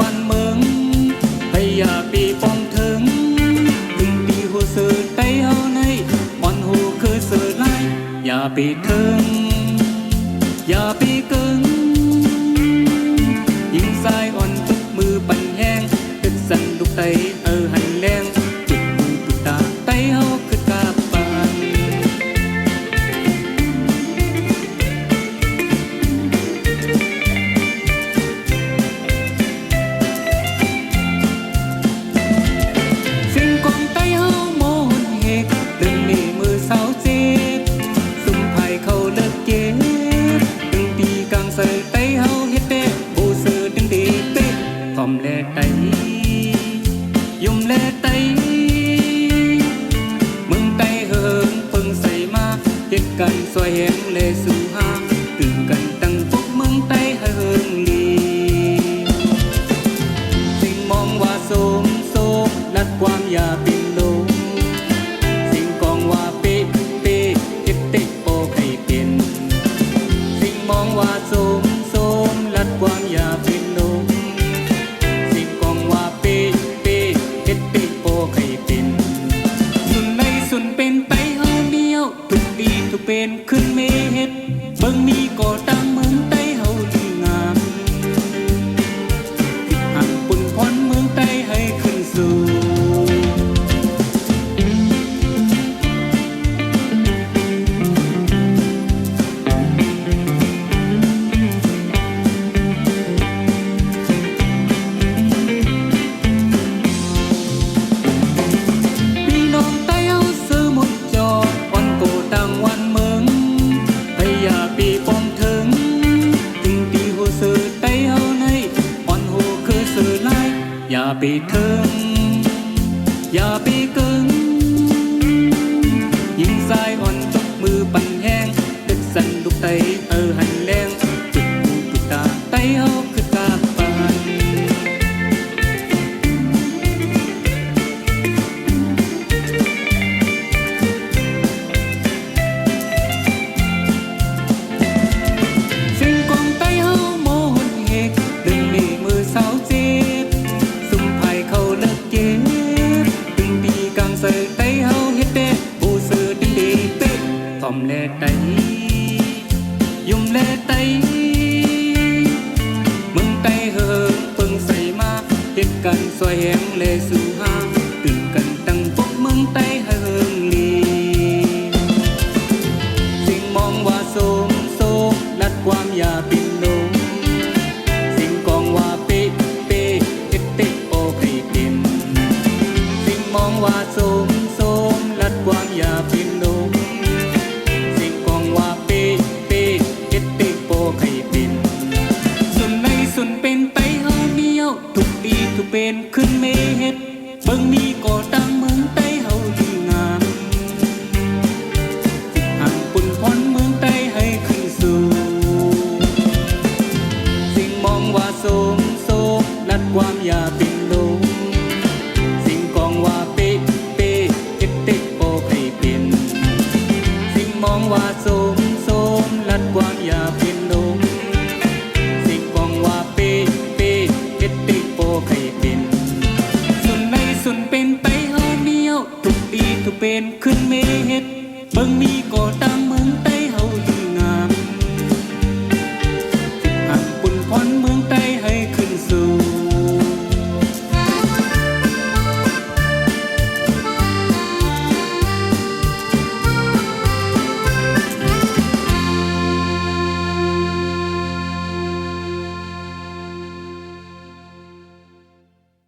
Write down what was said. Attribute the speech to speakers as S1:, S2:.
S1: วันเมืองไปอย่าปีปองถึงถึงปีหัวสื่อไตเฮาในมันหูคือสื่อไล่อย่าปีถึงอย่าปีกึ่งยิงสายอ่อนตุกมือปั่นแห้งตึกสั่นลูกไตหันแรงจุดมือจุดตาไตเฮาคือกาปานสิ่งของไตเฮาโมหนเหกตึงนี่มือเสาเจ็บซุ่มไผ่เขาเลิกเก็บตึงตีกลางใส่ไตเฮาเฮ็ดเด้บูซื้อดึงดีเป๊ะทอมแลไตยุ่มแลไตมึงไตเฮิงเพิ่งใส่มาเฮ็ดกันสวยแหงเลสู่หาตื่นกันตั้งพวกมึงไตเฮิงลีสิ่งมองว่าโสมโซลัดความอย่าเป็นลมสิ่งกองว่าเป๊ะเป๊ะเฮ็ดเตะโปใครเป็นสิ่งมองว่าโสมโซมลัดความอย่าเป็นลมสิ่งกองว่าเป๊ะเป๊ะเฮ็ดเตะโปใครเป็นสุนในสุนเป็นไตเฮาเดียวทุกดีทุกเป็นขึ้นเมเฮ็ดเบิ่งมีก่อตั้งเมืองไตเฮาดีงามติดหักปุ่นพรเมืองไตให้ขึ้นสู่พี่น้องไตเฮาซื้อหมดจออ่อนโกตั้งวันเมืองไปอย่าปีปอมถึงถึงปีหัวซื้อไตเฮาในอ่อนหูคือซื้อไล่อย่าปีถึงอย่าปีกึ่งยิงสายอ่อนจกมือปั่นแห้งตึกสั่นลูกไตหันแรงจุดหูจุดตาไตเฮาคือกาปานสิ่งของไตเฮาโมหนเหกดึงนี่มือเสาเจ็บซุ่มไผ่เขาเลิกเก็บดึงปีกลางใส่ไตเฮาเฮ็ดเด้บูซื้อดึงดีเป๊ะทอมแลไตยุ่มแลไตมึงไตเฮิงเพิ่งใส่มาเฮ็ดกันสวยแหงเลสู่หาตื่นกันตั้งพวกมึงไตเฮิงลีสิ่งมองว่าโสมโซลัดความอย่าเป็นลมสิ่งกองว่าเป๊ะเป๊ะเฮ็ดเตะโอใครเป็นสิ่งมองว่าโสมโซลัดความอย่าเป็นลมสิ่งกองว่าเป๊ะเป๊ะเฮ็ดเตะโปใครเป็นสุนในสุนเป็นไตเฮาเดียวทุกดีทุกเป็นขึ้นเมเฮ็ดเบิ่งมีก่อตั้งเมืองไตเฮาดีงามติดหักปุ่นพรเมืองไตให้ขึ้นสู่สิ่งมองว่าโสมโซลัดความอย่าเป็นลมสิ่งกองว่าเป๊ะเป๊ะเฮ็ดเตะโปใครเป็นสิ่งมองว่าโสมโซลัดความอย่าเป็นลมสิ่งกองว่าเป๊ะเป๊ะเฮ็ดเตะโปใครเป็นสุนในสุนเป็นไตเฮาเดียวทุกดีทุกเป็นขึ้นเมเฮ็ดเบิ่งมีก่อตั้ง